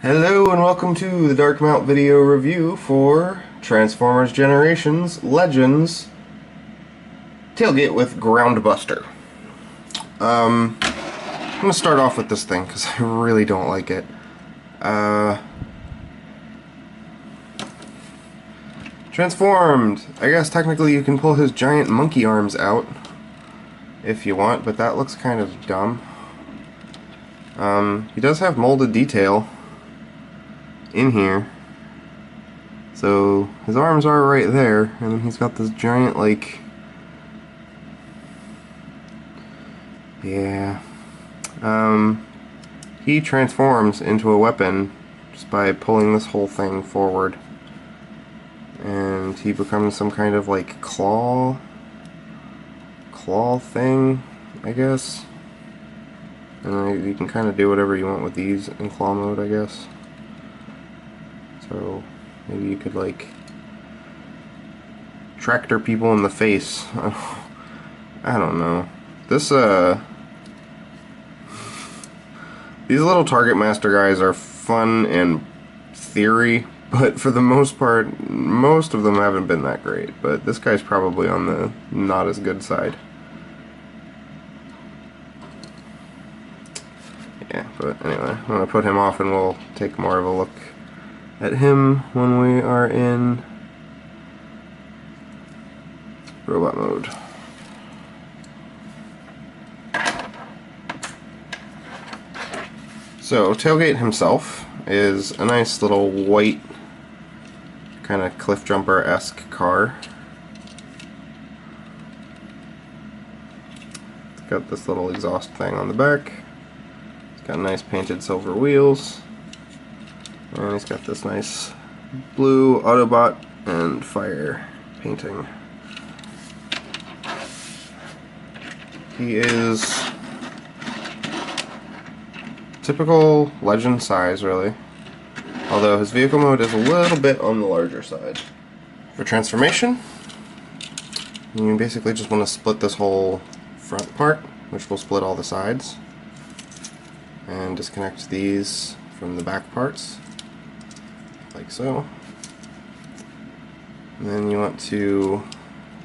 Hello and welcome to the Dark Mount video review for Transformers Generations Legends Tailgate with Groundbuster. I'm going to start off with this thing because I really don't like it. Transformed! I guess technically you can pull his giant monkey arms out if you want, but that looks kind of dumb. He does have molded detail in here, so his arms are right there, and then he's got this giant, like, he transforms into a weapon just by pulling this whole thing forward, and he becomes some kind of like claw thing, I guess. And you can kind of do whatever you want with these in claw mode, I guess. So maybe you could like tractor people in the face. I don't know. This these little Target Master guys are fun in theory, but for the most part, most of them haven't been that great. But this guy's probably on the not as good side. Yeah, but anyway, I'm gonna put him off and we'll take more of a look at him when we are in robot mode. So Tailgate himself is a nice little white kind of cliff jumper-esque car. It's got this little exhaust thing on the back. It's got nice painted silver wheels. And he's got this nice blue Autobot and fire painting. He is typical Legend size, really. Although his vehicle mode is a little bit on the larger side. For transformation, you basically just want to split this whole front part, which will split all the sides, and disconnect these from the back parts, like so. And then you want to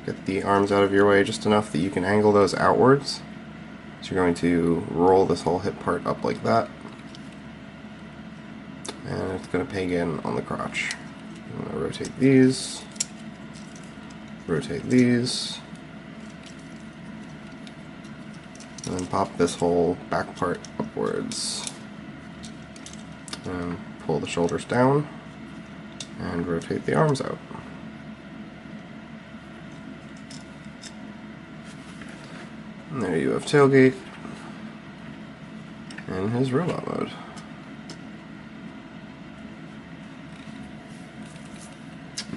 get the arms out of your way just enough that you can angle those outwards. So you're going to roll this whole hip part up like that, and it's going to peg in on the crotch. I'm going to rotate these, and then pop this whole back part upwards, and pull the shoulders down, and rotate the arms out. And there you have Tailgate in his robot mode.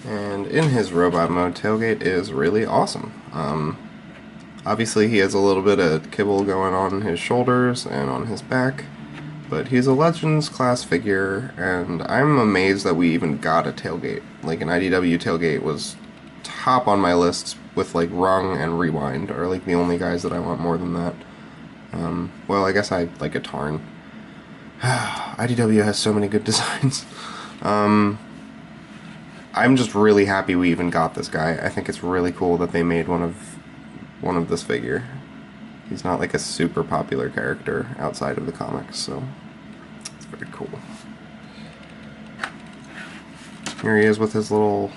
And in his robot mode, Tailgate is really awesome. Obviously he has a little bit of kibble going on his shoulders and on his back, but he's a Legends class figure, and I'm amazed that we even got a Tailgate. Like, an IDW Tailgate was top on my list with like Rung and Rewind are like the only guys that I want more than that. Well, I guess I like a Tarn. IDW has so many good designs. I'm just really happy we even got this guy. I think it's really cool that they made one of this figure. He's not like a super popular character outside of the comics, so it's very cool. Here he is with his little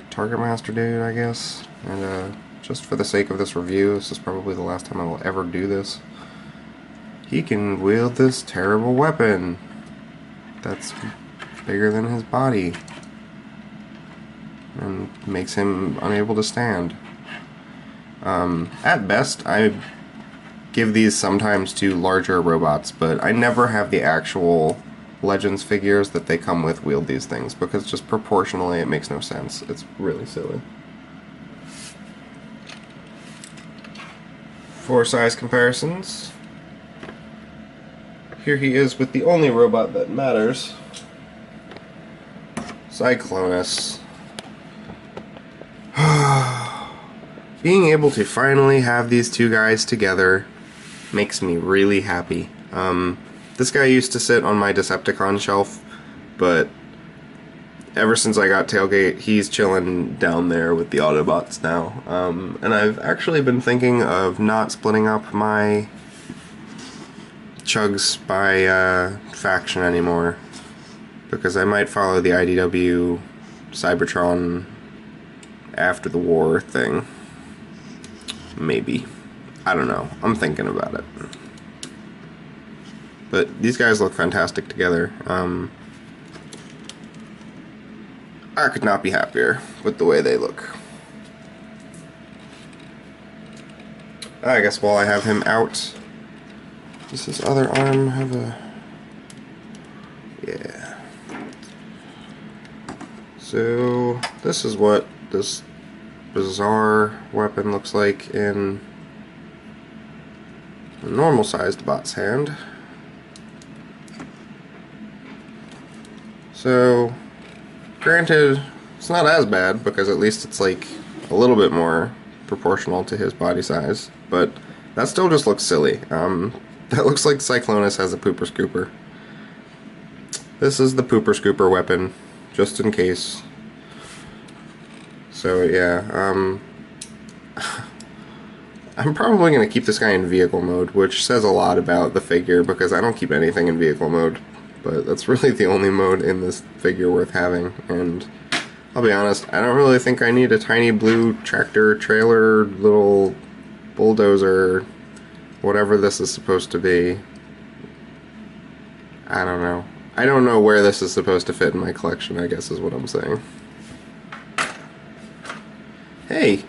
Target Master dude, I guess. And just for the sake of this review, this is probably the last time I will ever do this. He can wield this terrible weapon that's bigger than his body and makes him unable to stand. At best, I give these sometimes to larger robots, but I never have the actual Legends figures that they come with wield these things, because just proportionally it makes no sense. It's really silly. For size comparisons, here he is with the only robot that matters, Cyclonus. Being able to finally have these two guys together makes me really happy. This guy used to sit on my Decepticon shelf, but ever since I got Tailgate, he's chilling down there with the Autobots now. And I've actually been thinking of not splitting up my Chugs by faction anymore, because I might follow the IDW Cybertron after the war thing. Maybe. I don't know. I'm thinking about it. But these guys look fantastic together. I could not be happier with the way they look. I guess while I have him out, does his other arm have a... Yeah. So, this is what this bizarre weapon looks like in a normal-sized bot's hand. So, granted, it's not as bad, because at least it's like a little bit more proportional to his body size, but that still just looks silly. That looks like Cyclonus has a pooper scooper. This is the pooper scooper weapon, just in case. So yeah, I'm probably going to keep this guy in vehicle mode, which says a lot about the figure, because I don't keep anything in vehicle mode. But that's really the only mode in this figure worth having, and I'll be honest, I don't really think I need a tiny blue tractor trailer little bulldozer, whatever this is supposed to be. I don't know. I don't know where this is supposed to fit in my collection, I guess is what I'm saying. Hey,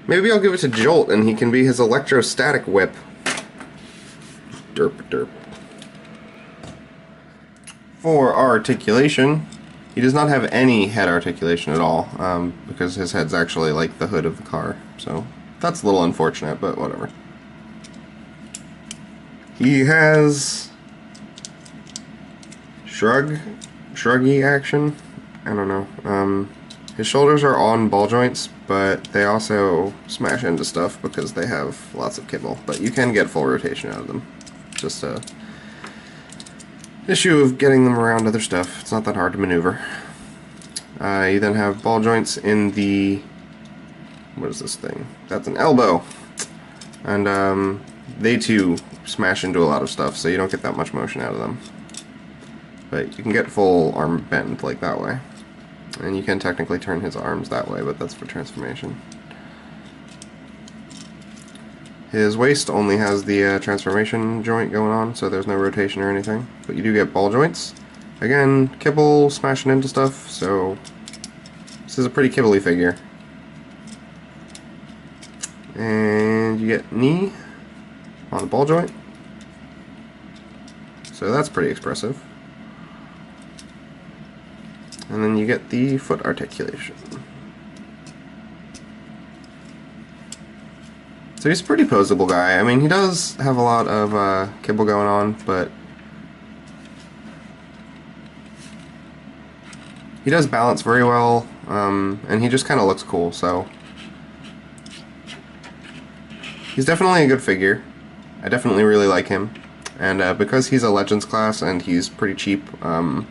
maybe I'll give it to Jolt and he can be his electrostatic whip. Derp derp. For articulation, he does not have any head articulation at all, because his head's actually like the hood of the car, so that's a little unfortunate, but whatever. He has shruggy action, I don't know. His shoulders are on ball joints, but they also smash into stuff because they have lots of kibble, but you can get full rotation out of them. Just a issue of getting them around other stuff. It's not that hard to maneuver. You then have ball joints in the... what is this thing? That's an elbow! And they too smash into a lot of stuff, so you don't get that much motion out of them. But you can get full arm bend like that way. And you can technically turn his arms that way, but that's for transformation. His waist only has the transformation joint going on, so there's no rotation or anything. But you do get ball joints. Again, kibble smashing into stuff, so this is a pretty kibbly figure. And you get knee on the ball joint. So that's pretty expressive. And then you get the foot articulation. So he's a pretty poseable guy. I mean, he does have a lot of kibble going on, but he does balance very well, and he just kind of looks cool, so he's definitely a good figure. I definitely really like him, and because he's a Legends class and he's pretty cheap, I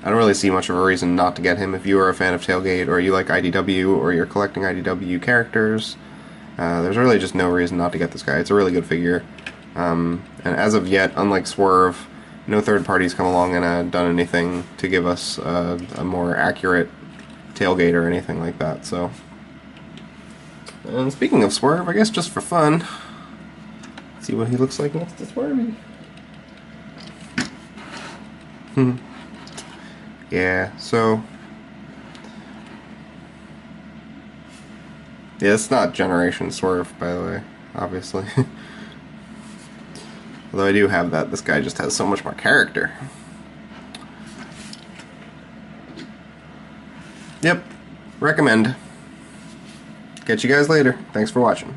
don't really see much of a reason not to get him. If you are a fan of Tailgate, or you like IDW, or you're collecting IDW characters, there's really just no reason not to get this guy. It's a really good figure. And as of yet, unlike Swerve, no third parties come along and done anything to give us a more accurate Tailgate or anything like that. So, and speaking of Swerve, I guess just for fun, let's see what he looks like next to Swervey. Yeah, so yeah, it's not Generation Swerve, by the way, obviously. Although I do have that, this guy just has so much more character. Yep, recommend. Catch you guys later. Thanks for watching.